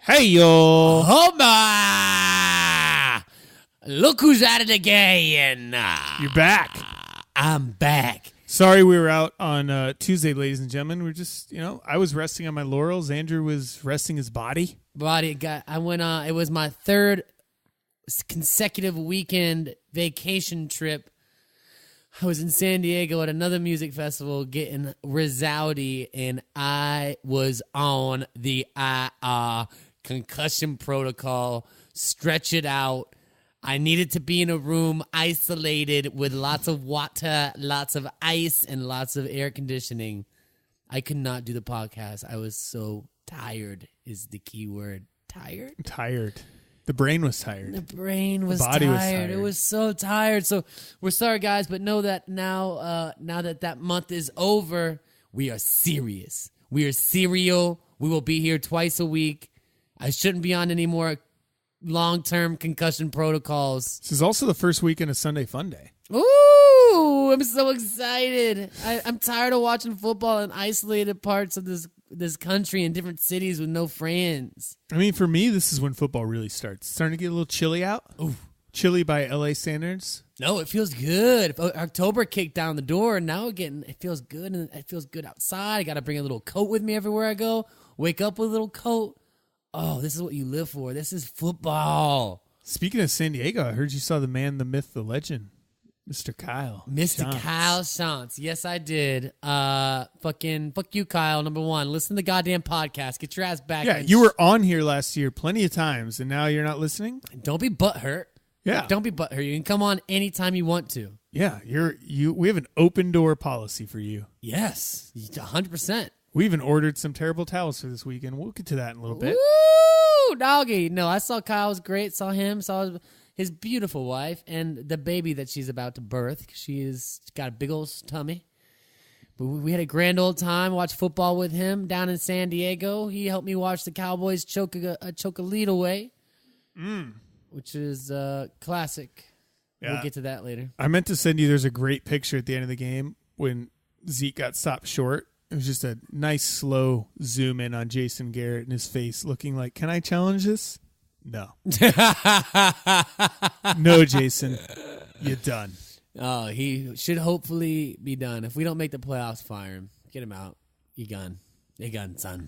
Hey, yo. Homa! Look who's at it again. You're back. I'm back. Sorry we were out on Tuesday, ladies and gentlemen. We're just, I was resting on my laurels. Andrew was resting his body. I went on, it was my third consecutive weekend vacation trip. I was in San Diego at another music festival getting Rizaldi, and I was on the concussion protocol. Stretch it out. I needed to be in a room isolated with lots of water, lots of ice, and lots of air conditioning. I could not do the podcast. I was so tired is the key word. Tired? Tired. The brain was tired. The brain was body tired. was tired. It was so tired. So we're sorry, guys, but know that now that month is over, we are serious. We are serial. We will be here twice a week. I shouldn't be on any more long-term concussion protocols. This is also the first weekend of Sunday Fun Day. Ooh, I'm so excited. I'm tired of watching football in isolated parts of this country in different cities with no friends. I mean, for me, this is when football really starts. It's starting to get a little chilly out. Ooh. Chilly by LA standards. No, it feels good. October kicked down the door, and now it feels good, and it feels good outside. I got to bring a little coat with me everywhere I go. Wake up with a little coat. Oh, this is what you live for. This is football. Speaking of San Diego, I heard you saw the man, the myth, the legend, Mr. Kyle. Mr. Shantz. Kyle Shantz. Yes, I did. Fuck you, Kyle. Number one, listen to the goddamn podcast. Get your ass back. Yeah, you were on here last year plenty of times, and now you're not listening? Don't be butthurt. Yeah. Don't be butthurt. You can come on anytime you want to. Yeah, we have an open door policy for you. Yes, 100%. We even ordered some terrible towels for this weekend. We'll get to that in a little bit. Woo, doggy. No, I saw Kyle was great. Saw him. Saw his beautiful wife and the baby that she's about to birth. She's got a big old tummy. But we had a grand old time. Watched football with him down in San Diego. He helped me watch the Cowboys choke a lead away, which is classic. Yeah. We'll get to that later. I meant to send you, there's a great picture at the end of the game when Zeke got stopped short. It was just a nice, slow zoom in on Jason Garrett and his face looking like, can I challenge this? No. No, Jason. You're done. Oh, he should hopefully be done. If we don't make the playoffs, fire him. Get him out. You gone. You gone, son.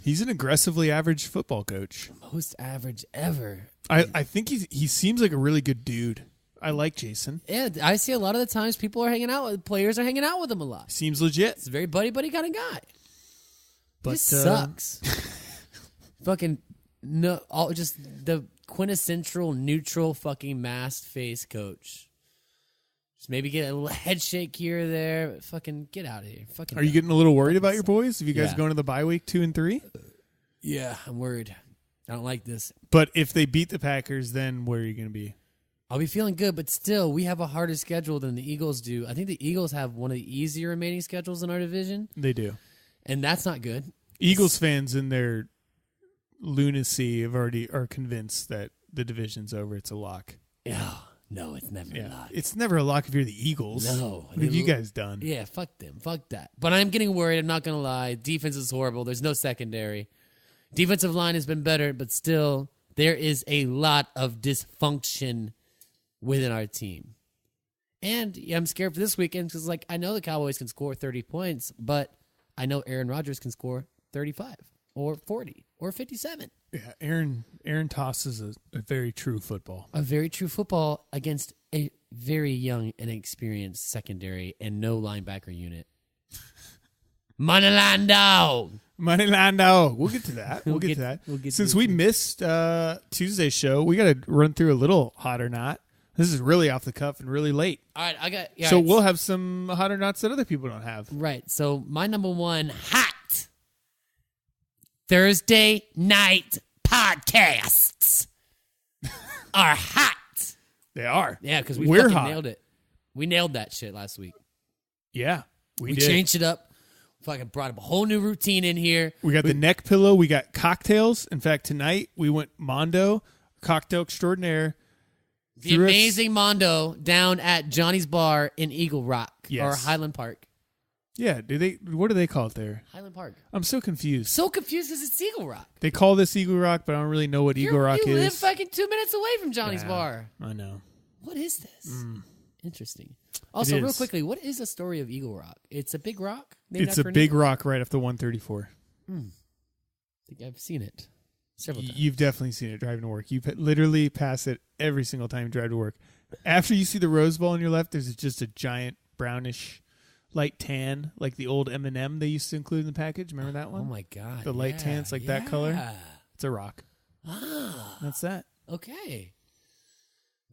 He's an aggressively average football coach. Most average ever. I think he seems like a really good dude. I like Jason. Yeah, I see a lot of the times players are hanging out with him a lot. Seems legit. It's a very buddy kind of guy. But He sucks. Fucking no, just the quintessential neutral fucking masked face coach. Just maybe get a little head shake here or there. But fucking get out of here. Fucking. Are you getting a little worried about your boys? Have you guys Yeah. going to the bye week 2 and 3? Yeah, I'm worried. I don't like this. But if they beat the Packers, then where are you going to be? I'll be feeling good, but still, we have a harder schedule than the Eagles do. I think the Eagles have one of the easier remaining schedules in our division, They do. and that's not good. Eagles fans in their lunacy are convinced that the division's over. It's a lock. Oh, no, it's never a lot. It's never a lock if you're the Eagles. No. What have you guys done? Yeah, fuck them. Fuck that. But I'm getting worried. I'm not going to lie. Defense is horrible. There's no secondary. Defensive line has been better, but still, there is a lot of dysfunction within our team. And I'm scared for this weekend because, I know the Cowboys can score 30 points, but I know Aaron Rodgers can score 35 or 40 or 57. Yeah, Aaron tosses a very true football. A very true football against a very young and inexperienced secondary and no linebacker unit. Moneyline dog. We'll get to that. We'll get to that. Since we missed Tuesday's show, we got to run through a little hot or not. This is really off the cuff and really late. All right, We'll have some hot or nots that other people don't have. Right. So my number one hot Thursday night podcasts are hot. They are. Yeah, because We're fucking hot. nailed it. We nailed that shit last week. Yeah, we did. Changed it up. Fucking brought up a whole new routine in here. We got the neck pillow. We got cocktails. In fact, tonight we went Mondo, cocktail extraordinaire. The amazing Mondo down at Johnny's Bar in Eagle Rock or Highland Park. Yeah. What do they call it there? Highland Park. I'm so confused. So confused because it's Eagle Rock. They call this Eagle Rock, but I don't really know what Eagle Rock you is. live fucking 2 minutes away from Johnny's Bar. I know. What is this? Interesting. Also, It real is. quickly, what is the story of Eagle Rock? It's a big rock? It's a big rock right off the 134. I think I've seen it several times. You've definitely seen it driving to work. You literally pass it every single time you drive to work. After you see the Rose Bowl on your left, there's just a giant brownish light tan, like the old M&M they used to include in the package. Remember that one? Oh, my God. The light tan, it's like that color. It's a rock. That's that. Okay.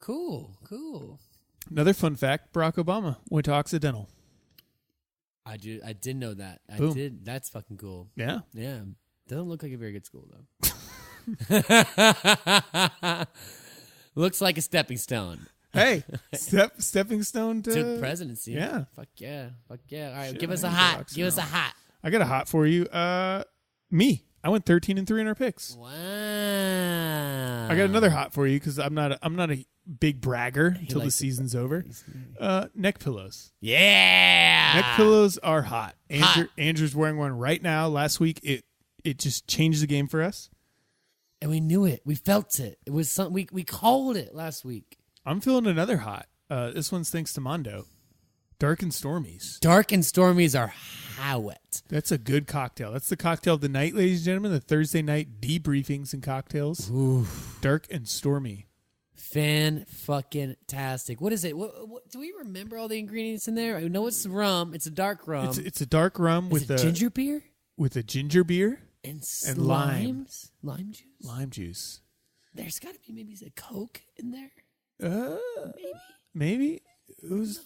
Cool. Another fun fact, Barack Obama went to Occidental. I did know that. Boom. I did. That's fucking cool. Yeah. Yeah. Doesn't look like a very good school, though. Looks like a stepping stone. Hey, stepping stone To presidency. Yeah. Fuck yeah. All right, Shit, give us I a need hot. rocks Give us a now. hot. I got a hot for you. Me. I went 13-3 in our picks. Wow. I got another hot for you because I'm not a big bragger until the likes season's over. Neck pillows. Yeah. Neck pillows are hot. Hot. Andrew's wearing one right now. Last week it just changed the game for us. And we knew it. We felt it. It was something we called it last week. I'm feeling another hot. This one's thanks to Mondo. Dark and Stormies. Dark and Stormies are howet. That's a good cocktail. That's the cocktail of the night, ladies and gentlemen. The Thursday night debriefings and cocktails. Oof. Dark and Stormy. Fan-fucking-tastic. What is it? What do we remember all the ingredients in there? I know it's rum. It's a dark rum. It's a dark rum with a ginger beer with a ginger beer and lime. Lime juice. Lime juice. There's got to be maybe a Coke in there. Maybe it was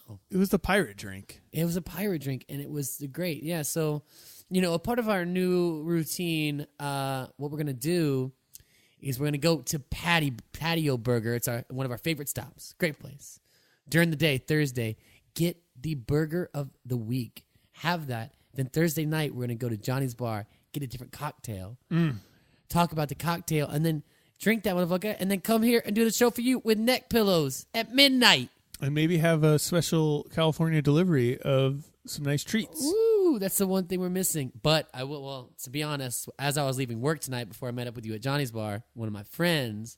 the pirate drink. It was a pirate drink, and it was great. Yeah, so, a part of our new routine, what we're going to do is we're going to go to Patio Burger. It's one of our favorite stops. Great place. During the day, Thursday, get the burger of the week. Have that. Then Thursday night, we're going to go to Johnny's Bar, get a different cocktail, talk about the cocktail, and then drink that motherfucker, and then come here and do the show for you with neck pillows at midnight. And maybe have a special California delivery of some nice treats. Ooh, that's the one thing we're missing. But I will, to be honest, as I was leaving work tonight before I met up with you at Johnny's Bar, one of my friends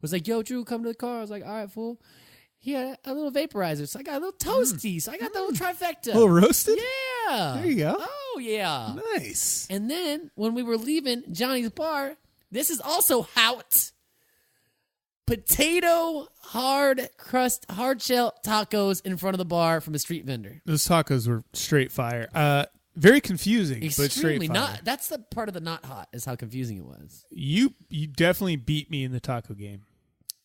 was like, yo, Drew, come to the car. I was like, all right, fool. He had a little vaporizer, so I got a little toasty. So I got the little trifecta. A little roasted? Yeah. There you go. Oh, yeah. Nice. And then when we were leaving Johnny's Bar, this is also hot. Potato hard shell tacos in front of the bar from a street vendor. Those tacos were straight fire. Very confusing, but Extremely straight fire. not. That's the part of the not hot is how confusing it was. You definitely beat me in the taco game.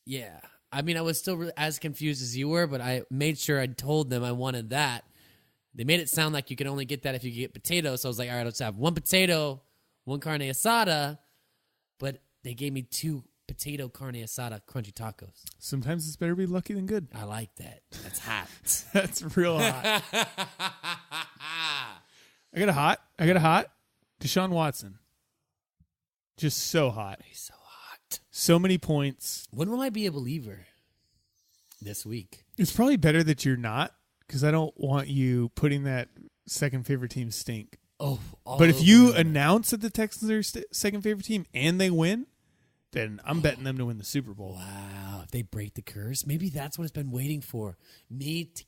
Yeah. I mean, I was still as confused as you were, but I made sure I told them I wanted that. They made it sound like you could only get that if you get potatoes. So I was like, all right, let's have one potato, one carne asada. But they gave me 2 potato carne asada crunchy tacos. Sometimes it's better to be lucky than good. I like that. That's hot. That's real hot. I got a hot. Deshaun Watson. Just so hot. He's so hot. So many points. When will I be a believer? This week. It's probably better that you're not, because I don't want you putting that second favorite team stink. Oh, but if you announce that the Texans are second favorite team and they win, then I'm betting them to win the Super Bowl. Wow. If they break the curse, maybe that's what it's been waiting for. Me to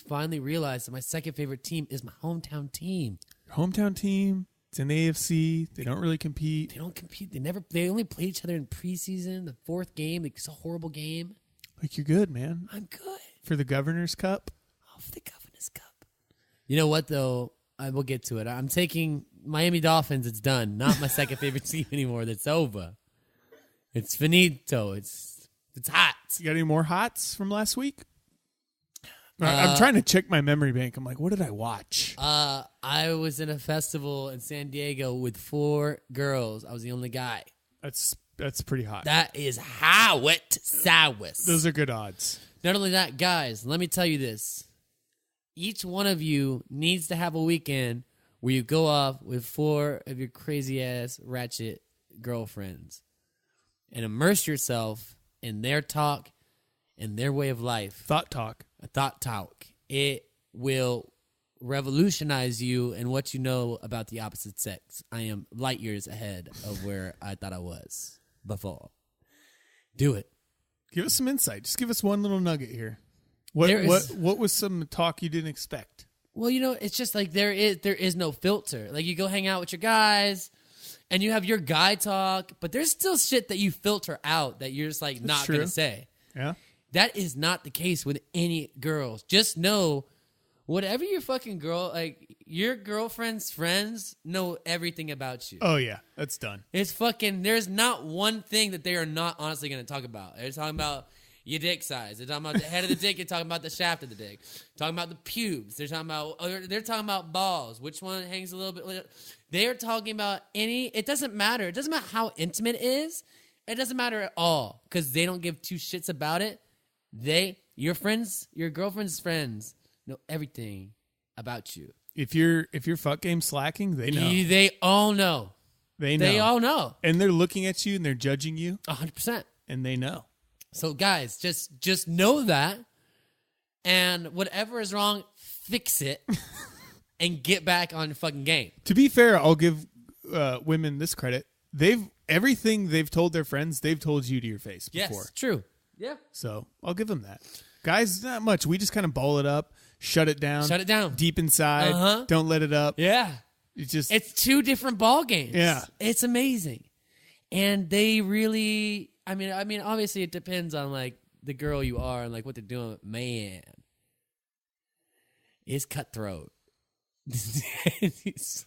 finally realize that my second favorite team is my hometown team. Your hometown team, it's in the AFC. They don't really compete. They don't compete. They only play each other in preseason. The 4th game, it's a horrible game. Like, you're good, man. I'm good. For the Governor's Cup? Oh, for the Governor's Cup. You know what, though? I will get to it. I'm taking Miami Dolphins. It's done. Not my second favorite team anymore. That's over. It's finito. It's hot. You got any more hots from last week? I'm trying to check my memory bank. I'm like, what did I watch? I was in a festival in San Diego with 4 girls. I was the only guy. That's pretty hot. That is how it sours. Those are good odds. Not only that, guys, let me tell you this. Each one of you needs to have a weekend where you go off with 4 of your crazy-ass ratchet girlfriends and immerse yourself in their talk and their way of life. Thought talk. A thought talk. It will revolutionize you and what you know about the opposite sex. I am light years ahead of where I thought I was before. Do it. Give us some insight. Just give us one little nugget here. What was some talk you didn't expect? Well, it's just like there is no filter. Like you go hang out with your guys and you have your guy talk, but there's still shit that you filter out that you're just like not going to say. Yeah. That is not the case with any girls. Just know whatever your fucking girl, like your girlfriend's friends know everything about you. Oh yeah, that's done. It's fucking, there's not one thing that they are not honestly going to talk about. They're talking about your dick size. They're talking about the head of the dick. You're talking about the shaft of the dick. Talking about the pubes. They're talking about balls. Which one hangs a little bit? They are talking about it doesn't matter. It doesn't matter how intimate it is. It doesn't matter at all because they don't give two shits about it. Your girlfriend's friends know everything about you. If your fuck game's slacking, they know. They all know. They all know. And they're looking at you and they're judging you. 100%. And they know. So guys, just know that, and whatever is wrong, fix it, and get back on your fucking game. To be fair, I'll give women this credit. Everything they've told their friends, they've told you to your face before. Yes, true. Yeah. So I'll give them that. Guys, not much. We just kind of ball it up, shut it down. Deep inside. Don't let it up. Yeah. It's two different ball games. Yeah. It's amazing. And they really, I mean, obviously it depends on like the girl you are and like what they're doing. Man, it's cutthroat. Ladies,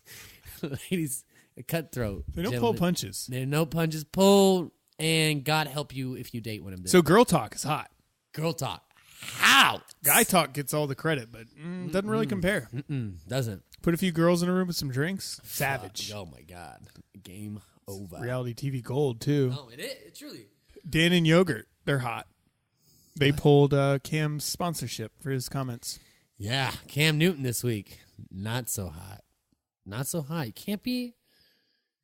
cutthroat. They don't pull punches. There are no punches pulled, and God help you if you date one of them. So girl talk is hot. Girl talk. How? Guy talk gets all the credit, but doesn't really compare. Doesn't. Put a few girls in a room with some drinks. Savage. Oh my God. Game over. Reality TV gold, too. Oh, it is. It truly. Dan and Yogurt, they're hot. They pulled Cam's sponsorship for his comments. Yeah, Cam Newton this week. Not so hot. Not so hot. You can't be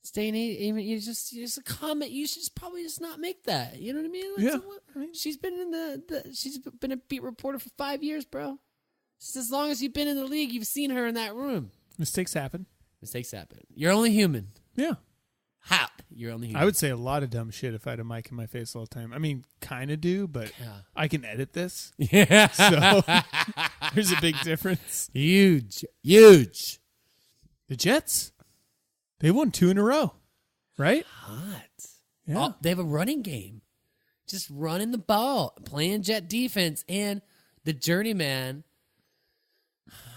staying even. You just a comment. You should probably just not make that. You know what I mean? Like, yeah. So she's been in she's been a beat reporter for 5 years, bro. Just as long as you've been in the league, you've seen her in that room. Mistakes happen. Mistakes happen. You're only human. Yeah. Hot. You're only human. I would say a lot of dumb shit if I had a mic in my face all the time. I mean, kind of do, but I can edit this. Yeah. So there's a big difference. Huge. The Jets, they won 2 in a row, right? Hot. Yeah. Oh, they have a running game. Just running the ball, playing Jet defense, and the journeyman.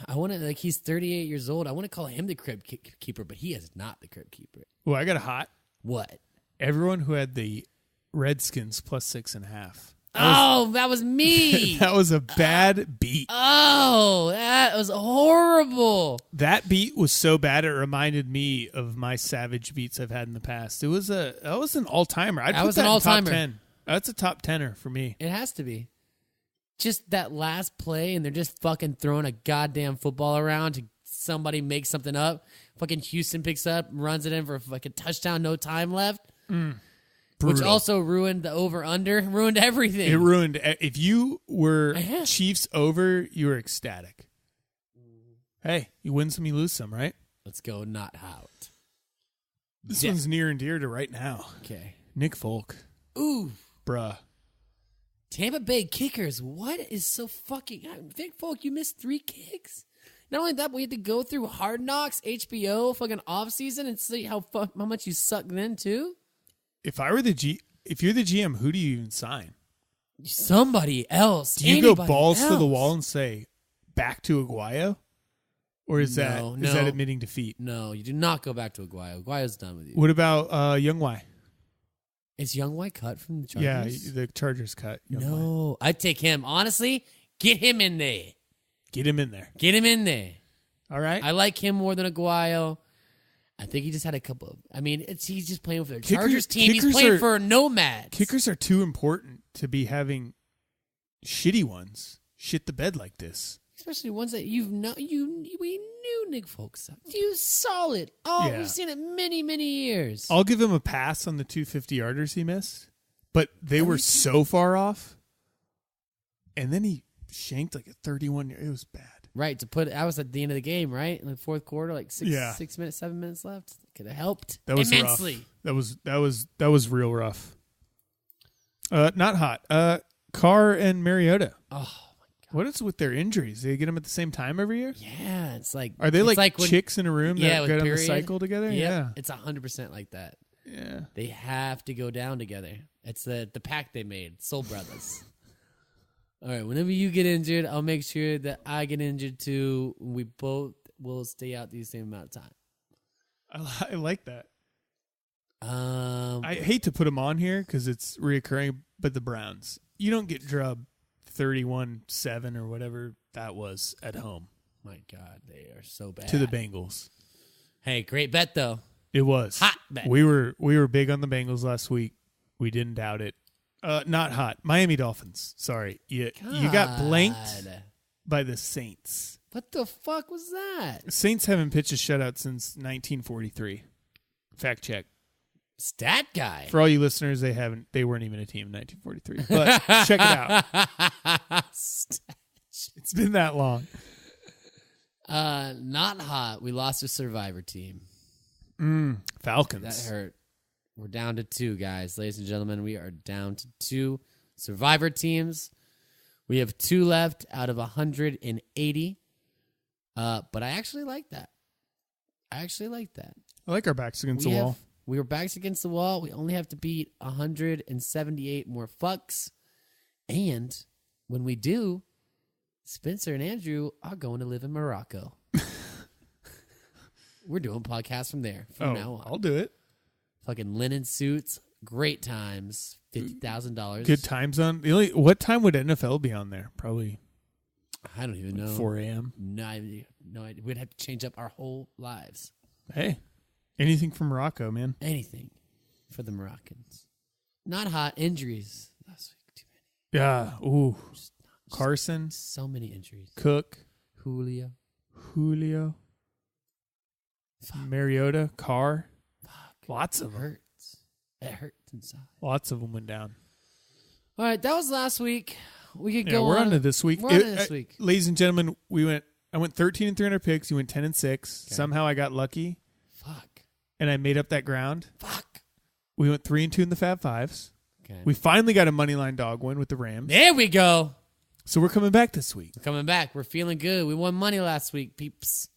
I want to, like, he's 38 years old. I want to call him the crib keeper, but he is not the crib keeper. Well, I got a hot. What? Everyone who had the Redskins plus 6.5. That was me. That was a bad beat. Oh, that was horrible. That beat was so bad it reminded me of my savage beats I've had in the past. That was an all-timer. I'd put that in top 10. That's a top 10er for me. It has to be. Just that last play, and they're just fucking throwing a goddamn football around to somebody make something up. Fucking Houston picks up, runs it in for a fucking touchdown, no time left. Which also ruined the over-under, ruined everything. It ruined. If you were Chiefs over, you were ecstatic. Hey, you win some, you lose some, right? Let's go not out. This one's near and dear to right now. Okay. Nick Folk. Ooh. Bruh. Tampa Bay kickers. What is so fucking... Nick Folk, you missed 3 kicks? Not only that, but we had to go through Hard Knocks, HBO, fucking off-season, and see how much you suck then, too? If you're the GM, who do you even sign? Somebody else. Do you go balls to the wall and say, back to Aguayo? Or is that admitting defeat? No, you do not go back to Aguayo. Aguayo's done with you. What about Young Y? Is Young Y cut from the Chargers? Yeah, the Chargers cut. No, I'd take him. Honestly, get him in there. Get him in there. Get him in there. All right. I like him more than Aguayo. I think he just had a couple of... I mean, he's just playing for the Chargers team. He's playing for Nomads. Kickers are too important to be having shitty ones shit the bed like this. Especially ones that we knew Nick Folk sucked. You saw it. We've seen it many, many years. I'll give him a pass on the 250-yarders he missed, but they were so far off. And then he shanked like a 31. It was bad. Right, I was at the end of the game, right? In the fourth quarter, like 7 minutes left. Could have helped That was immensely. Rough. That was real rough. Not hot. Carr and Mariota. Oh, my God. What is with their injuries? They get them at the same time every year? Yeah, it's like... Are they it's like when, chicks in a room that get on the cycle together? Yep, yeah. It's 100% like that. Yeah. They have to go down together. It's the pact they made. Soul Brothers. All right, whenever you get injured, I'll make sure that I get injured too. We both will stay out the same amount of time. I like that. I hate to put them on here because it's reoccurring, but the Browns, you don't get drubbed 31-7 or whatever that was at home. My God, they are so bad. To the Bengals. Hey, great bet though. It was. Hot bet. We were big on the Bengals last week. We didn't doubt it. Not hot. Miami Dolphins. Sorry. You got blanked by the Saints. What the fuck was that? Saints haven't pitched a shutout since 1943. Fact check. Stat guy. For all you listeners, they weren't even a team in 1943. But check it out. It's been that long. Not hot. We lost a survivor team. Falcons. That hurt. We're down to 2, guys. Ladies and gentlemen, we are down to 2 survivor teams. We have 2 left out of 180. But I actually like that. I like our backs against the wall. We were backs against the wall. We only have to beat 178 more fucks. And when we do, Spenser and Andrew are going to live in Morocco. We're doing podcasts from there from now on. I'll do it. Fucking linen suits, great times, $50,000. Good time zone. What time would NFL be on there? Probably. I don't even know. 4 a.m. No idea. We'd have to change up our whole lives. Hey, anything from Morocco, man. Anything for the Moroccans. Not hot. Injuries last week. Too many. Yeah. Ooh. Carson. So many injuries. Cook. Julio. Fuck. Mariota. Carr. Fuck. Lots of them. It hurts inside. Lots of them went down. All right, that was last week. We could go we're on to this week. We're on to this week. Ladies and gentlemen, I went 13 and 300 picks. You went 10 and 6. Okay. Somehow I got lucky. Fuck. And I made up that ground. Fuck. We went 3 and 2 in the Fab Fives. Okay. We finally got a money line dog win with the Rams. There we go. So we're coming back this week. We're coming back. We're feeling good. We won money last week, peeps.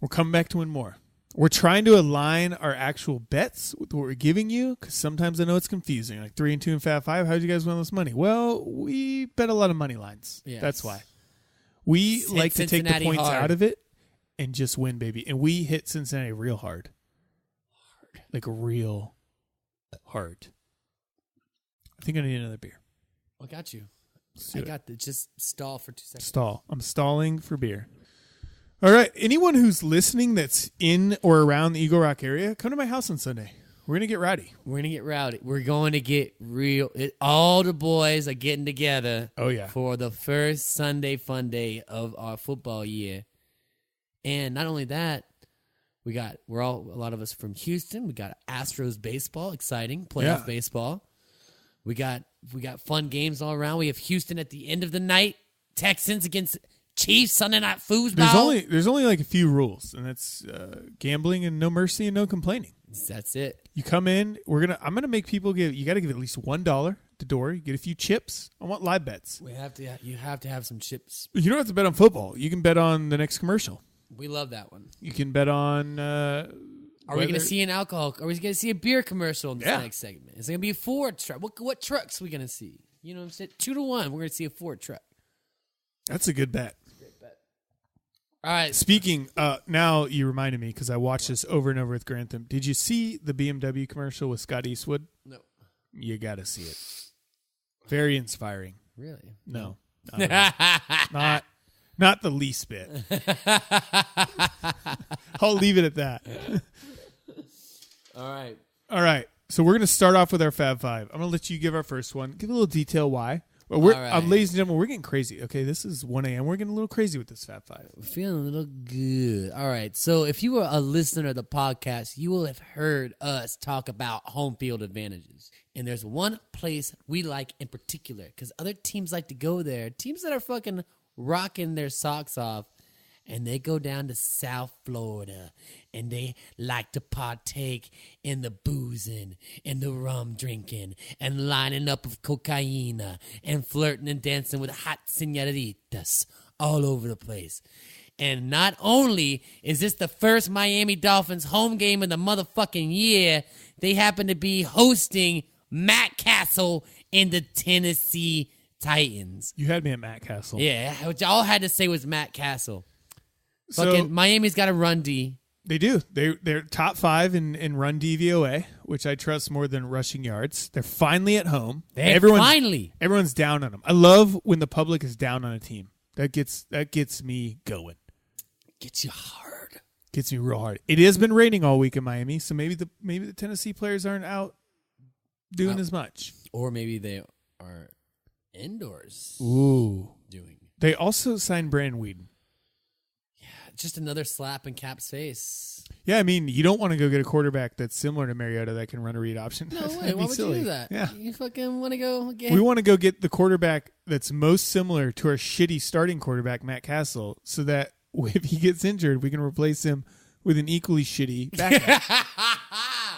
We're coming back to win more. We're trying to align our actual bets with what we're giving you, because sometimes I know it's confusing. Like 3 and 2 in Fab 5, how did you guys win this money? Well, we bet a lot of money lines. Yes. That's why. We like to take the points out of it and just win, baby. And we hit Cincinnati real hard. Like real hard. I think I need another beer. I got you. I got the just stall for 2 seconds. Stall. I'm stalling for beer. All right. Anyone who's listening that's in or around the Eagle Rock area, come to my house on Sunday. We're going to get rowdy. We're going to get real. All the boys are getting together. Oh, yeah. For the first Sunday fun day of our football year. And not only that, a lot of us from Houston. We got Astros baseball, exciting playoff baseball. We got fun games all around. We have Houston at the end of the night. Texans against Chiefs Sunday night foosball. There's only like a few rules, and that's gambling and no mercy and no complaining. That's it. You come in. I'm gonna make people you got to give at least $1 at the door. You get a few chips. I want live bets. You have to have some chips. You don't have to bet on football. You can bet on the next commercial. We love that one. You can bet on. Are we going to see an alcohol? Are we going to see a beer commercial in this next segment? Is it going to be a Ford truck? What trucks are we going to see? You know what I'm saying? 2 to 1. We're going to see a Ford truck. That's a good bet. All right. Speaking, now you reminded me because I watched this over and over with Grantham. Did you see the BMW commercial with Scott Eastwood? No. You got to see it. Very inspiring. Really? No. Not the least bit. I'll leave it at that. All right. So we're going to start off with our Fab Five. I'm going to let you give our first one. Give a little detail why. Well, ladies and gentlemen, we're getting crazy. Okay, this is 1 a.m. We're getting a little crazy with this Fab Five. We're feeling a little good. All right. So if you were a listener of the podcast, you will have heard us talk about home field advantages. And there's one place we like in particular because other teams like to go there. Teams that are fucking rocking their socks off, and they go down to South Florida, and they like to partake in the boozing and the rum drinking and lining up of cocaine and flirting and dancing with hot senoritas all over the place. And not only is this the first Miami Dolphins home game of the motherfucking year, they happen to be hosting Matt Castle and the Tennessee Titans. You had me at Matt Castle. Yeah, which all I had to say was Matt Castle. So Fucking Miami's got a run D. they do. They're top 5 in run DVOA, which I trust more than rushing yards. They're finally at home. Everyone's down on them. I love when the public is down on a team. That gets me going. Gets you hard. Gets me real hard. It has been raining all week in Miami, so maybe the Tennessee players aren't out doing as much. Or maybe they are indoors. Ooh. Doing. They also signed Brandon Weeden. Just another slap in Cap's face. Yeah, I mean, you don't want to go get a quarterback that's similar to Mariota that can run a read option. No way. Why would you do that? Yeah. You fucking want to go get... We want to go get the quarterback that's most similar to our shitty starting quarterback, Matt Castle, so that if he gets injured, we can replace him with an equally shitty backup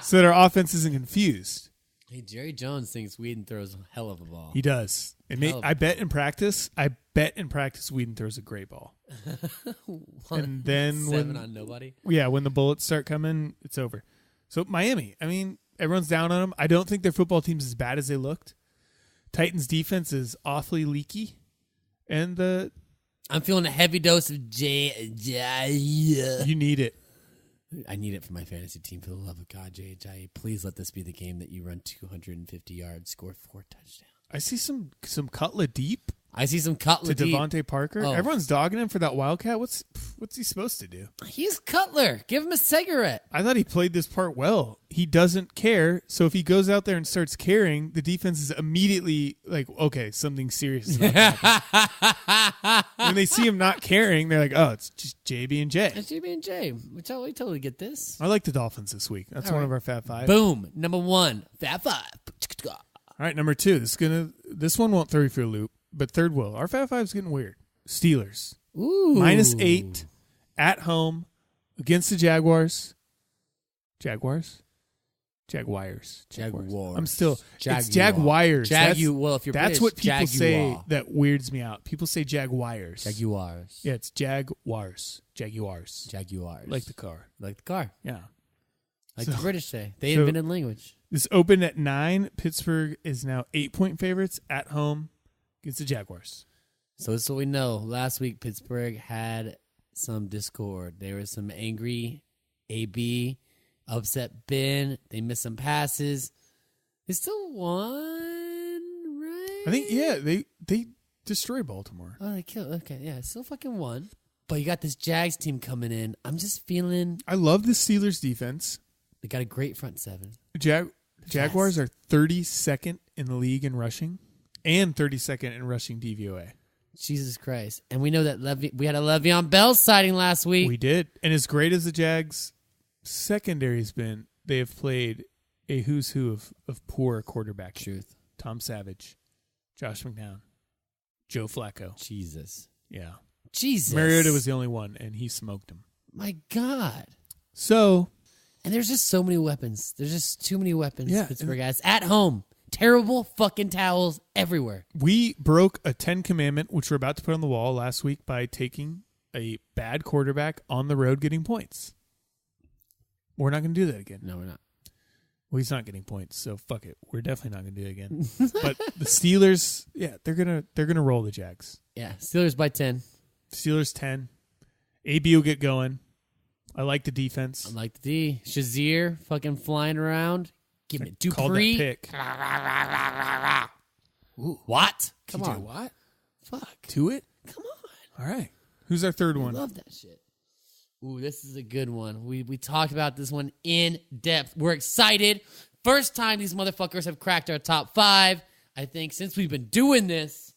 so that our offense isn't confused. Hey, Jerry Jones thinks Weeden throws a hell of a ball. He does. I bet in practice, Weeden throws a great ball. And then 7 on nobody. Yeah, when the bullets start coming, it's over. So Miami, I mean, everyone's down on them. I don't think their football team's as bad as they looked. Titans defense is awfully leaky. And I'm feeling a heavy dose of you need it. I need it for my fantasy team. For the love of God, J.J., please let this be the game that you run 250 yards, score 4 touchdowns. I see some Cutler deep. I see some Cutler to deep. Devontae Parker. Oh. Everyone's dogging him for that Wildcat. What's he supposed to do? He's Cutler. Give him a cigarette. I thought he played this part well. He doesn't care. So if he goes out there and starts caring, the defense is immediately like, okay, something serious is about to happen. When they see him not caring, they're like, oh, it's just JB and J. It's JB and J. We totally get this. I like the Dolphins this week. That's one of our Fab 5. Boom. Number 1, Fab 5. All right, number 2. This one won't throw you for a loop, but third will. Our Fab 5 is getting weird. Steelers. Ooh. -8 at home against the Jaguars. Jaguars. I'm still. It's Jaguars. Well, if you're that's British, what people say Jaguar. that weirds me out. People say Jaguars. Jaguars. Yeah, it's Jaguars. Like the car. Like the car. Yeah. Like the British say. They invented language. This opened at 9. Pittsburgh is now 8-point favorites at home against the Jaguars. So this is what we know. Last week, Pittsburgh had some discord. There was some angry AB, upset Ben. They missed some passes. They still won, right? I think, yeah, they destroyed Baltimore. Oh, they killed. Okay, yeah, still fucking won. But you got this Jags team coming in. I'm just feeling. I love the Steelers defense. They got a great front 7. Jaguars are 32nd in the league in rushing and 32nd in rushing DVOA. Jesus Christ. And we know that we had a Le'Veon Bell sighting last week. We did. And as great as the Jags secondary's been, they have played a who's who of poor quarterback. Truth. Tom Savage, Josh McCown, Joe Flacco. Jesus. Yeah. Jesus. Mariota was the only one, and he smoked him. My God. So. And there's just so many weapons. There's just too many weapons. Yeah. Pittsburgh guys. At home. Terrible fucking towels everywhere. We broke a 10 commandment, which we're about to put on the wall last week by taking a bad quarterback on the road getting points. We're not going to do that again. No, we're not. Well, he's not getting points, so fuck it. We're definitely not going to do it again. But the Steelers, yeah, they're gonna roll the Jags. Yeah, Steelers by 10. Steelers 10. AB will get going. I like the defense. I like the D. Shazier fucking flying around. Give it Dupree. Called that pick. Ooh, what? Come TJ on. Watt? Fuck. To it? Come on. All right. Who's our third one? I love that shit. Ooh, this is a good one. We talked about this one in depth. We're excited. First time these motherfuckers have cracked our top 5. I think since we've been doing this,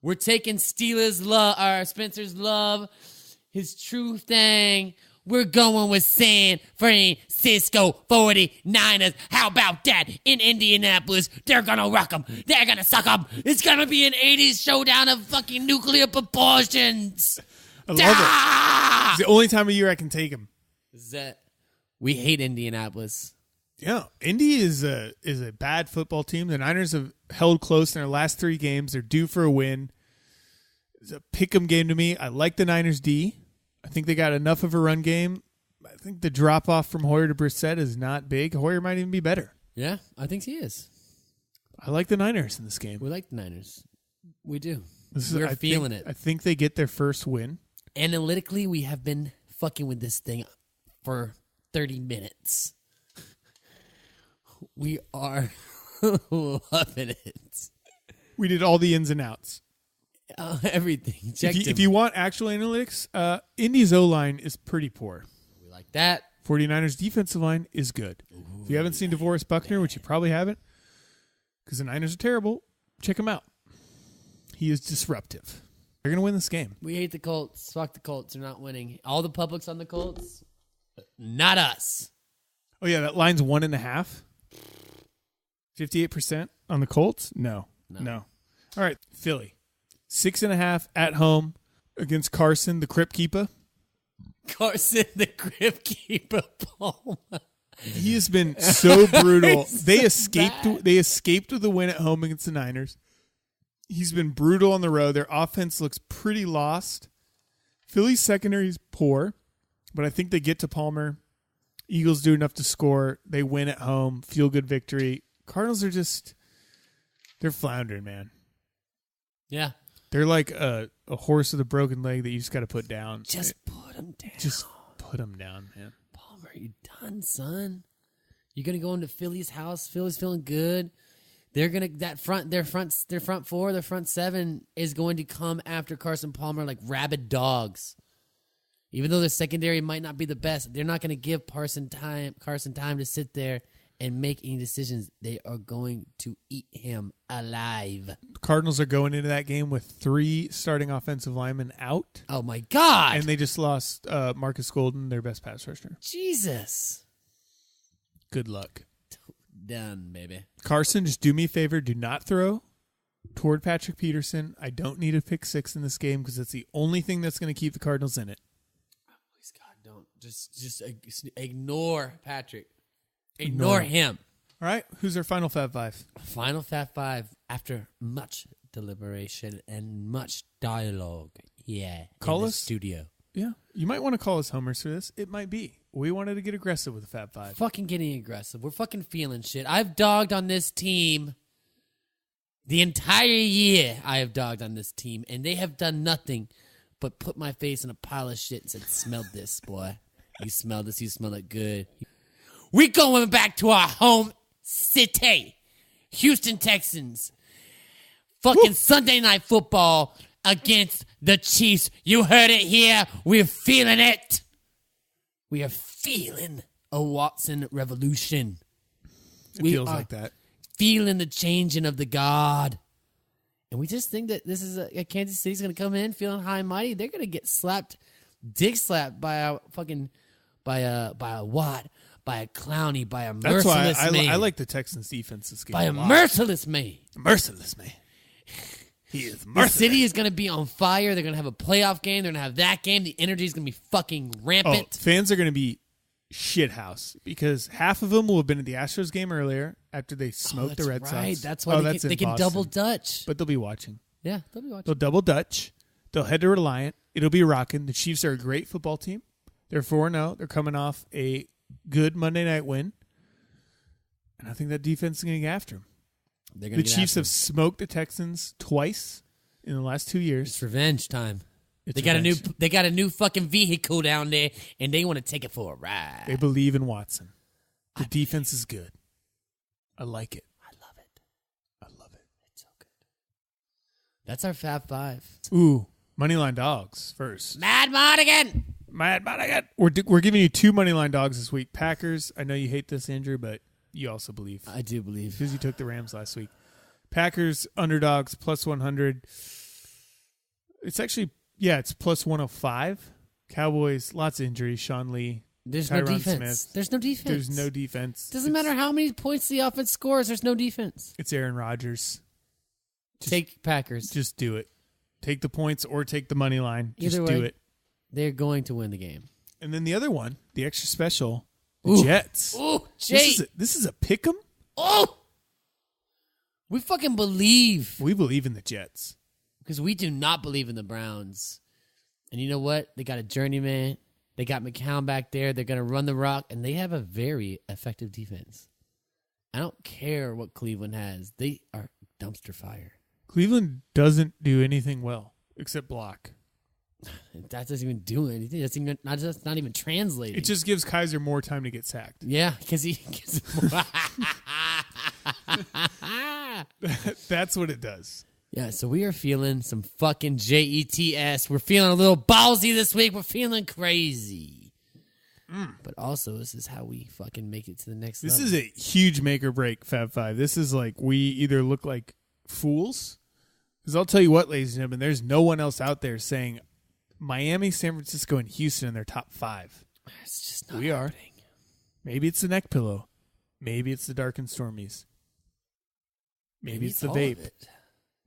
we're taking Spencer's love, his true thing. We're going with San Francisco 49ers. How about that? In Indianapolis, they're going to rock them. They're going to suck them. It's going to be an 80s showdown of fucking nuclear proportions. I love it. It's the only time of year I can take him. We hate Indianapolis. Yeah, Indy is a bad football team. The Niners have held close in their last 3 games. They're due for a win. It's a pick-em game to me. I like the Niners D. I think they got enough of a run game. I think the drop-off from Hoyer to Brissett is not big. Hoyer might even be better. Yeah, I think he is. I like the Niners in this game. We like the Niners. We do. We're feeling it. I think they get their first win. Analytically, we have been fucking with this thing for 30 minutes. We are loving it. We did all the ins and outs. Everything. If you want actual analytics, Indy's O-line is pretty poor. We like that. 49ers defensive line is good. Ooh, if you haven't seen DeVorest Buckner, which you probably haven't, because the Niners are terrible, check him out. He is disruptive. They're going to win this game. We hate the Colts. Fuck the Colts. They're not winning. All the public's on the Colts. Not us. Oh, yeah, that line's 1.5. 58% on the Colts? No. All right, Philly. 6.5 at home against Carson, the Crypt Keeper. Carson, the Crypt Keeper, Palmer. He has been so brutal. They escaped with the win at home against the Niners. He's been brutal on the road. Their offense looks pretty lost. Philly's secondary is poor, but I think they get to Palmer. Eagles do enough to score. They win at home. Feel-good victory. Cardinals are they're floundering, man. Yeah. They're like a horse with a broken leg that you just got to put down. Just put them down. Just put them down, man. Palmer, you done, son? You're gonna go into Philly's house. Philly's feeling good. They're gonna their front four, their front seven is going to come after Carson Palmer like rabid dogs. Even though their secondary might not be the best, they're not gonna give Carson time to sit there and make any decisions. They are going to eat him alive. The Cardinals are going into that game with 3 starting offensive linemen out. Oh, my God. And they just lost Marcus Golden, their best pass rusher. Jesus. Good luck. Done, baby. Carson, just do me a favor. Do not throw toward Patrick Peterson. I don't need a pick 6 in this game because that's the only thing that's going to keep the Cardinals in it. Please, God, don't. Just ignore Patrick. Ignore him. All right. Who's our final Fab 5? Final Fab 5 after much deliberation and much dialogue. Yeah. Call in us. The studio. Yeah. You might want to call us homers for this. It might be. We wanted to get aggressive with the Fab 5. Fucking getting aggressive. We're fucking feeling shit. I've dogged on this team the entire year. I have dogged on this team, and they have done nothing but put my face in a pile of shit and said, smell this, boy. You smell this. You smell it good. We going back to our home city, Houston Texans. Fucking Sunday Night Football against the Chiefs. You heard it here. We're feeling it. We are feeling a Watson revolution. It feels like that. Feeling the changing of the guard. And we just think that this is a Kansas City's going to come in feeling high and mighty. They're going to get dick slapped by a Watt. By a Clowney, by a merciless man. I like the Texans' defense this game. By a merciless man. Merciless man. He is merciless. The city is going to be on fire. They're going to have a playoff game. They're going to have that game. The energy is going to be fucking rampant. Fans are going to be shithouse because half of them will have been at the Astros game earlier after they smoked the Red Sox. That's why they can double Dutch. But they'll be watching. Yeah, they'll be watching. They'll double Dutch. They'll head to Reliant. It'll be rocking. The Chiefs are a great football team. They're 4-0. They're coming off a good Monday night win. And I think that defense is going to get after them. The Chiefs have smoked the Texans twice in the last 2 years. It's revenge time. They got a new fucking vehicle down there, and they want to take it for a ride. They believe in Watson. The defense is good. I like it. I love it. It's so good. That's our Fab 5. Ooh, Moneyline Dogs first. Mad Monaghan. We're giving you 2 Moneyline Dogs this week. Packers. I know you hate this, Andrew, but you also believe. I do believe. Because you took the Rams last week. Packers, underdogs, plus 100. It's actually, it's plus 105. Cowboys, lots of injuries. Sean Lee. There's Tyron no defense. Smith. There's no defense. There's no defense. Doesn't matter how many points the offense scores. There's no defense. It's Aaron Rodgers. Take Packers. Just do it. Take the points or take the money line. Just Either do way, it. They're going to win the game. And then the other one, the extra special, the Jets. Oh, Jay. This is a pick 'em. Oh! We fucking believe. We believe in the Jets. Because we do not believe in the Browns. And you know what? They got a journeyman. They got McCown back there. They're going to run the rock. And they have a very effective defense. I don't care what Cleveland has. They are dumpster fire. Cleveland doesn't do anything well except block. That doesn't even do anything. That's even not even translating. It just gives Kaiser more time to get sacked. Yeah, because he gets more. That's what it does. Yeah, so we are feeling some fucking JETS. We're feeling a little ballsy this week. We're feeling crazy. But also, this is how we fucking make it to the next level. This is a huge make or break, Fab Five. This is like we either look like fools, because I'll tell you what, ladies and gentlemen, there's no one else out there saying Miami, San Francisco, and Houston in their top 5. It's just not we happening. are. Maybe it's the neck pillow. Maybe it's the dark and stormies. Maybe it's the all vape. of it.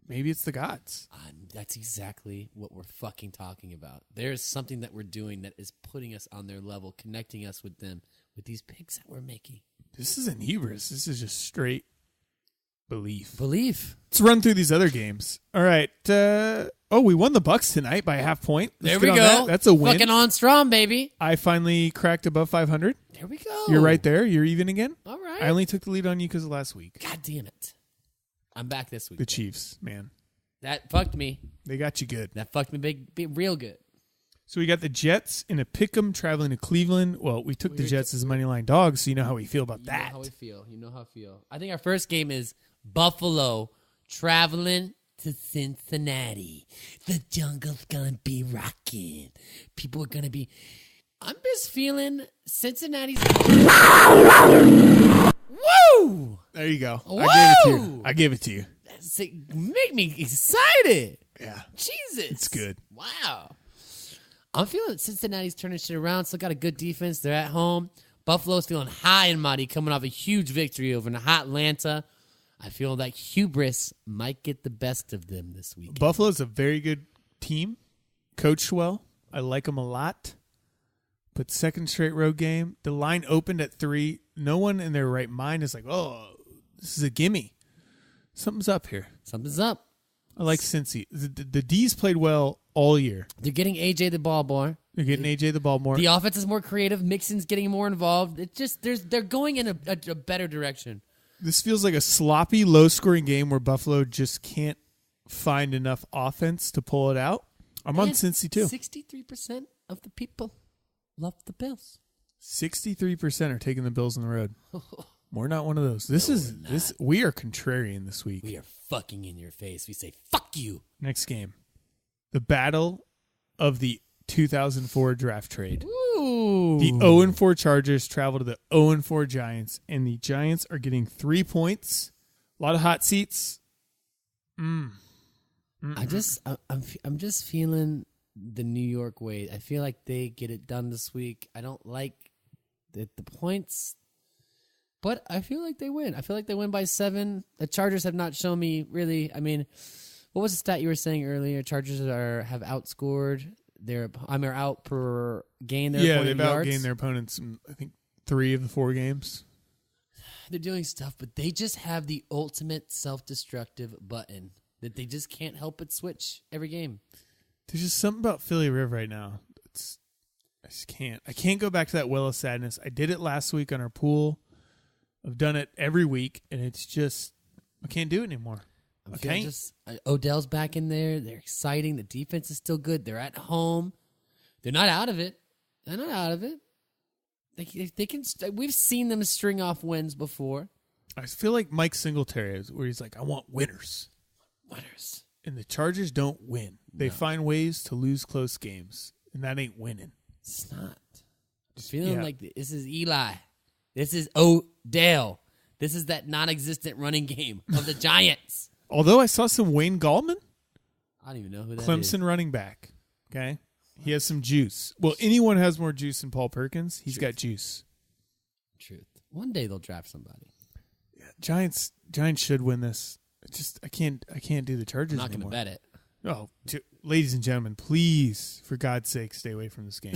Maybe it's the gods. That's exactly what we're fucking talking about. There's something that we're doing that is putting us on their level, connecting us with them, with these picks that we're making. This isn't hubris. This is just straight belief. Let's run through these other games. All right. We won the Bucks tonight by a half point. There Let's we get on go. that. That's a win. Fucking on strong, baby. I finally cracked above 500. There we go. You're right there. You're even again. All right. I only took the lead on you because of last week. God damn it. I'm back this week. The Chiefs, man. That fucked me. They got you good. That fucked me big real good. So we got the Jets in a pick'em traveling to Cleveland. Well, we took the Jets as money line dogs, so you know how we feel about that. You know how we feel. You know how I feel. I think our first game is Buffalo traveling to Cincinnati. The jungle's gonna be rocking. People are gonna be. I'm just feeling Cincinnati's. Woo! There you go. Whoa! I gave it to you. Make me excited. Yeah. Jesus. It's good. Wow. I'm feeling Cincinnati's turning shit around. Still got a good defense. They're at home. Buffalo's feeling high and mighty, coming off a huge victory over Atlanta. I feel like hubris might get the best of them this week. Buffalo's a very good team. Coached well. I like them a lot. But second straight road game, the line opened at 3. No one in their right mind is like, oh, this is a gimme. Something's up here. Something's up. I like Cincy. The D's played well all year. They're getting AJ the ball more. They're getting AJ the ball more. The offense is more creative. Mixon's getting more involved. It's just they're going in a better direction. This feels like a sloppy, low-scoring game where Buffalo just can't find enough offense to pull it out. I'm on Cincy, too. 63% of the people love the Bills. 63% are taking the Bills on the road. We're not one of those. We are contrarian this week. We are fucking in your face. We say, fuck you. Next game. The battle of the 2004 draft trade. Ooh. The 0-4 Chargers travel to the 0-4 Giants, and the Giants are getting 3 points. A lot of hot seats. I'm just feeling the New York way. I feel like they get it done this week. I don't like the points, but I feel like they win. I feel like they win by 7. The Chargers have not shown me really. I mean, what was the stat you were saying earlier? Chargers have outscored their. Out per gain. Yeah, they've outgained their opponents in, I think, 3 of the 4 games. They're doing stuff, but they just have the ultimate self-destructive button that they just can't help but switch every game. There's just something about Philly Riv right now. I just can't. I can't go back to that well of sadness. I did it last week on our pool. I've done it every week, and it's just I can't do it anymore. Odell's back in there. They're exciting. The defense is still good. They're at home. They're not out of it. They can. We've seen them string off wins before. I feel like Mike Singletary, where he's like, I want winners. And the Chargers don't win. They find ways to lose close games, and that ain't winning. It's not. I'm feeling like this is Eli. This is Odell. This is that non-existent running game of the Giants. Although I saw some Wayne Gallman, I don't even know who that is. Clemson running back. Okay, He has some juice. Well, anyone has more juice than Paul Perkins. He's got juice. Truth. One day they'll draft somebody. Yeah, Giants should win this. I can't do the Chargers I'm not going to anymore. bet it. Oh, ladies and gentlemen, please, for God's sake, stay away from this game.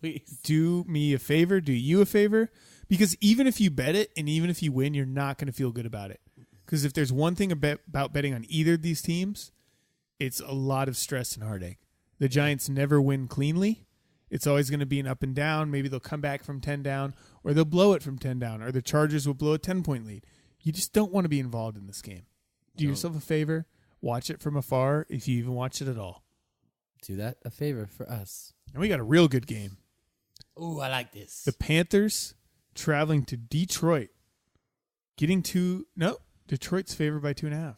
Please. Do me a favor. Do you a favor. Because even if you bet it and even if you win, you're not going to feel good about it. Because if there's one thing about betting on either of these teams, it's a lot of stress and heartache. The Giants never win cleanly. It's always going to be an up and down. Maybe they'll come back from 10 down, or they'll blow it from 10 down, or the Chargers will blow a 10-point lead. You just don't want to be involved in this game. Do yourself a favor. Watch it from afar, if you even watch it at all. Do that a favor for us. And we got a real good game. Ooh, I like this. The Panthers traveling to Detroit. Detroit's favored by 2.5.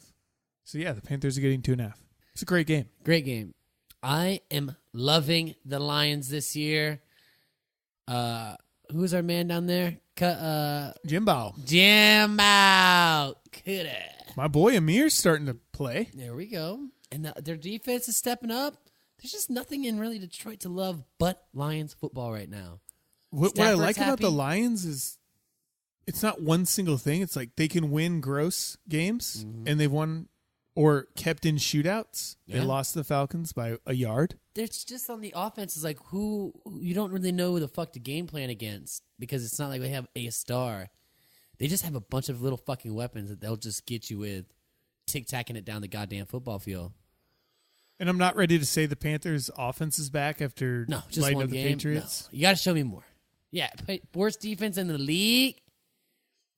So, yeah, the Panthers are getting 2.5. It's a great game. Great game. I am loving the Lions this year. Who's our man down there? Jimbo. My boy Amir's starting to play. There we go. And their defense is stepping up. There's just nothing in really Detroit to love but Lions football right now. What I like about the Lions is it's not one single thing. It's like they can win gross games, and they've won or kept in shootouts. Yeah. They lost the Falcons by a yard. There's just on the offense is like who you don't really know who the fuck to game plan against because it's not like they have a star. They just have a bunch of little fucking weapons that they'll just get you with, tic-tacking it down the goddamn football field. And I'm not ready to say the Panthers' offense is back after just lighting one up the game. Patriots. No, you got to show me more. Yeah, worst defense in the league.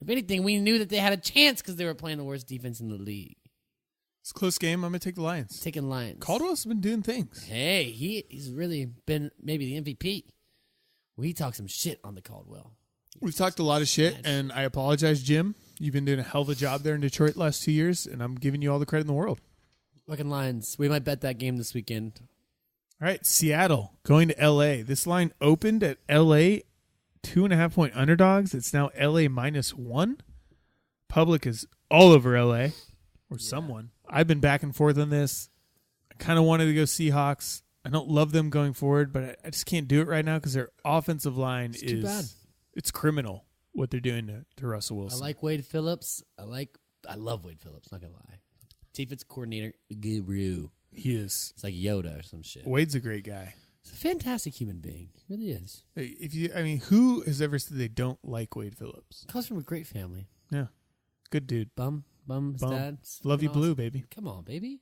If anything, we knew that they had a chance because they were playing the worst defense in the league. It's a close game. I'm going to take the Lions. Taking Lions. Caldwell's been doing things. Hey, he's really been maybe the MVP. We talk some shit on the Caldwell. We've talked a lot of shit, and I apologize, Jim. You've been doing a hell of a job there in Detroit the last 2 years, and I'm giving you all the credit in the world. Fucking Lions. We might bet that game this weekend. All right, Seattle going to L.A. This line opened at L.A. 2.5-point underdogs. It's now L.A. -1. Public is all over L.A. or someone. I've been back and forth on this. I kind of wanted to go Seahawks. I don't love them going forward, but I just can't do it right now because their offensive line is too bad. It's criminal what they're doing to Russell I Wilson. like Wade Phillips. I love Wade Phillips, not gonna lie. Defense coordinator guru. He is. It's like Yoda or some shit. Wade's a great guy. He's a fantastic human being. He really is. Who has ever said they don't like Wade Phillips? Comes from a great family. Yeah. Good dude. Bum, his dad. Love you Awesome. blue, baby. Come on, baby.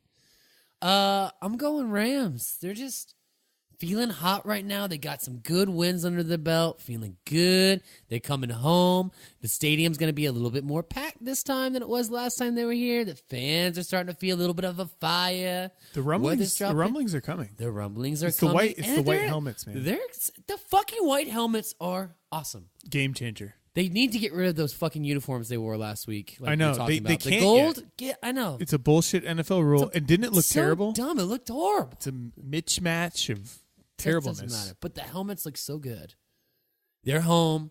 I'm going Rams. They're just feeling hot right now. They got some good wins under the belt. Feeling good. They're coming home. The stadium's going to be a little bit more packed this time than it was last time they were here. The fans are starting to feel a little bit of a fire. The rumblings are coming. The rumblings are It's coming. the white helmets, man. The fucking white helmets are awesome. Game changer. They need to get rid of those fucking uniforms they wore last week. Like I know. we're talking They about. can't the gold. I know. It's a bullshit NFL rule. And didn't it look so terrible? Dumb. It looked horrible. It's a mismatch of It terribleness. doesn't matter. But the helmets look so good. They're home.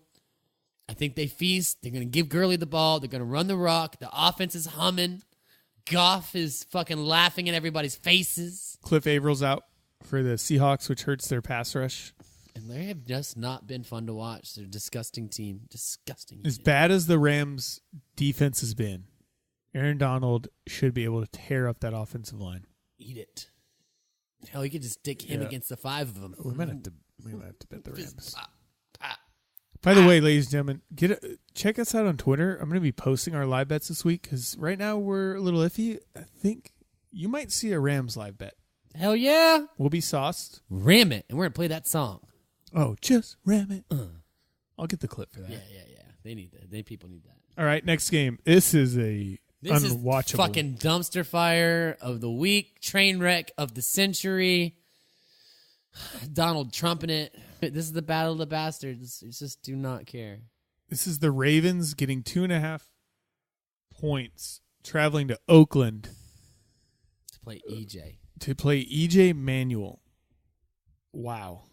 I think they feast. They're going to give Gurley the ball. They're going to run the rock. The offense is humming. Goff is fucking laughing in everybody's faces. Cliff Avrill's out for the Seahawks, which hurts their pass rush. And they have just not been fun to watch. They're a disgusting team. Disgusting. As bad as the Rams' defense has been, Aaron Donald should be able to tear up that offensive line. Eat it. Hell, you could just stick him against the five of them. We might have to bet the Rams. By the way, ladies and gentlemen, check us out on Twitter. I'm going to be posting our live bets this week because right now we're a little iffy. I think you might see a Rams live bet. Hell yeah. We'll be sauced. Ram it. And we're going to play that song. Oh, just ram it. I'll get the clip for that. Yeah. They need that. People need that. All right, next game. This is This unwatchable. is fucking dumpster fire of the week, train wreck of the century. Donald Trump in it. This is the battle of the bastards. You just do not care. This is the Ravens getting 2.5 points, traveling to Oakland To play EJ. to play EJ Manuel. Wow.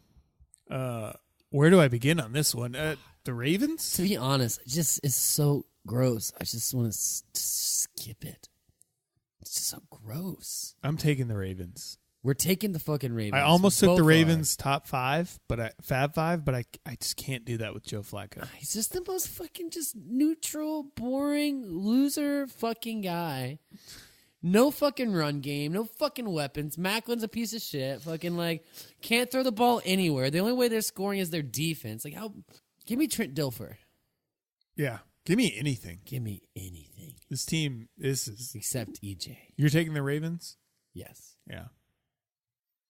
Where do I begin on this one? The Ravens? To be honest, it just is so gross. I just want to skip it. It's just so gross. I'm taking the Ravens. We're taking the fucking Ravens. I almost took Both the are. Ravens top 5, Fab 5, but I just can't do that with Joe Flacco. He's just the most fucking just neutral, boring, loser fucking guy. No fucking run game, no fucking weapons. Macklin's a piece of shit. Fucking like can't throw the ball anywhere. The only way they're scoring is their defense. Like how? Give me Trent Dilfer. Yeah, give me anything. Give me anything. This team, this is except EJ. You're taking the Ravens? Yes. Yeah.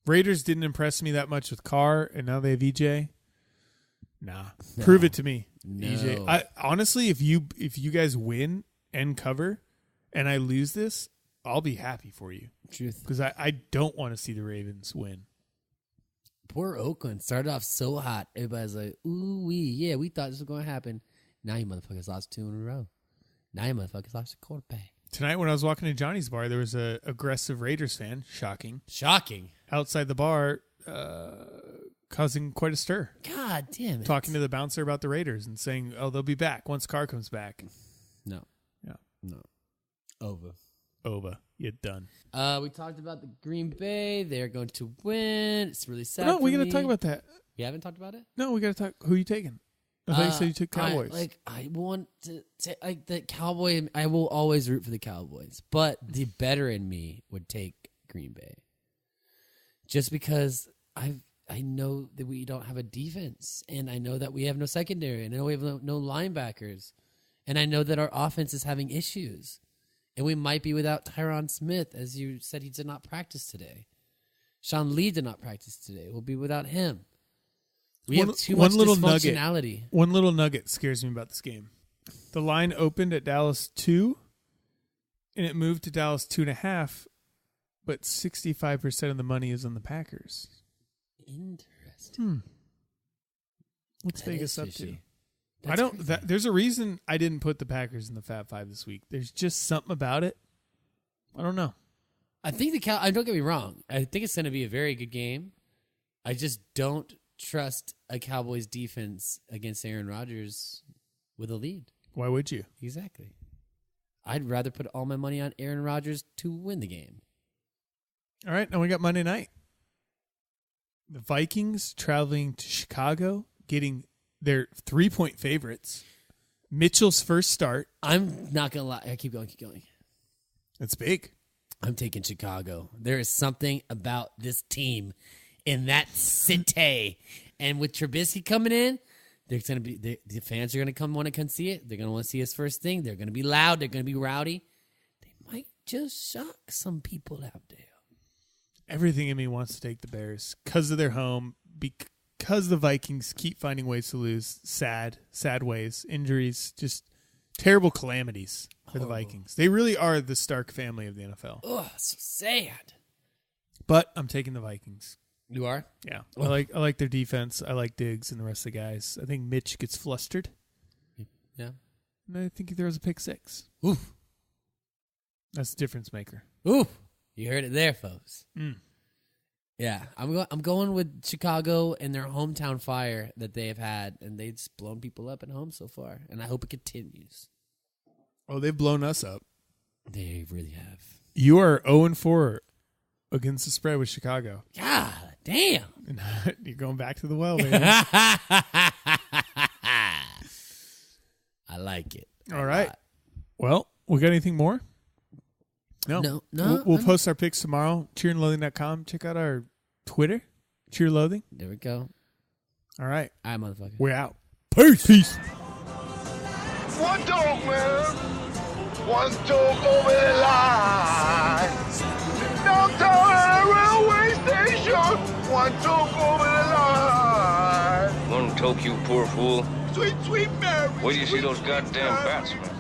Raiders didn't impress me that much with Carr, and now they have EJ. Nah, No. Prove it to me, No. EJ. Honestly, if you guys win and cover, and I lose this, I'll be happy for you. Truth. Because I don't want to see the Ravens win. Poor Oakland started off so hot. Everybody's like, ooh, we thought this was going to happen. Now you motherfuckers lost 2 in a row. Now you motherfuckers lost a quarterback. Tonight when I was walking to Johnny's bar, there was a aggressive Raiders fan, shocking, outside the bar, causing quite a stir. God damn it. Talking to the bouncer about the Raiders and saying, oh, they'll be back once Carr comes back. No. Yeah. No. Over. You're done. We talked about the Green Bay. They're going to win. It's really sad. No, we got to me. talk about that. You haven't talked about it? No, we got to talk. Who are you taking? I thought you said you took Cowboys. I want to like the Cowboy. I will always root for the Cowboys, but the better in me would take Green Bay, just because I know that we don't have a defense, and I know that we have no secondary, and I know we have no linebackers, and I know that our offense is having issues, and we might be without Tyron Smith, as you said he did not practice today. Sean Lee did not practice today. We'll be without him. We have too much dysfunctionality. One little nugget scares me about this game. The line opened at Dallas 2, and it moved to Dallas 2.5, but 65% of the money is on the Packers. Interesting. What's Vegas up to? That's I don't. crazy. There's a reason I didn't put the Packers in the Fab 5 this week. There's just something about it. I don't know. I think don't get me wrong. I think it's going to be a very good game. I just don't trust a Cowboys defense against Aaron Rodgers with a lead. Why would you? Exactly. I'd rather put all my money on Aaron Rodgers to win the game. All right, now we got Monday night. The Vikings traveling to Chicago, getting their 3-point favorites. Mitchell's first start. I'm not going to lie. Keep going. That's big. I'm taking Chicago. There is something about this team in that city. And with Trubisky coming in, there's going to be the fans are going to want to come see it. They're going to want to see his first thing. They're going to be loud. They're going to be rowdy. They might just shock some people out there. Everything in me wants to take the Bears because of their home, because the Vikings keep finding ways to lose. Sad ways, injuries, just terrible calamities for the Vikings. They really are the Stark family of the NFL. Oh, so sad. But I'm taking the Vikings. You are? Yeah. I like their defense. I like Diggs and the rest of the guys. I think Mitch gets flustered. Yeah. And I think he throws a pick 6. Oof. That's the difference maker. Oof. You heard it there, folks. Mm. Yeah. I'm going with Chicago and their hometown fire that they have had, and they've just blown people up at home so far, and I hope it continues. Oh, they've blown us up. They really have. You are 0-4 against the spread with Chicago. God damn. And you're going back to the well, baby. I like it. All right. Well, we got anything more? No. We'll post our picks tomorrow. Cheerandloathing.com. Check out our Twitter. Cheerloathing. There we go. All right. All right, motherfucker. We're out. Peace. One dog, man. One dog over the line. Downtown at a railway station. One dog over the line. One toke, you poor fool. Sweet, sweet Mary. Where do you see sweet, those sweet goddamn Mary. bats, man?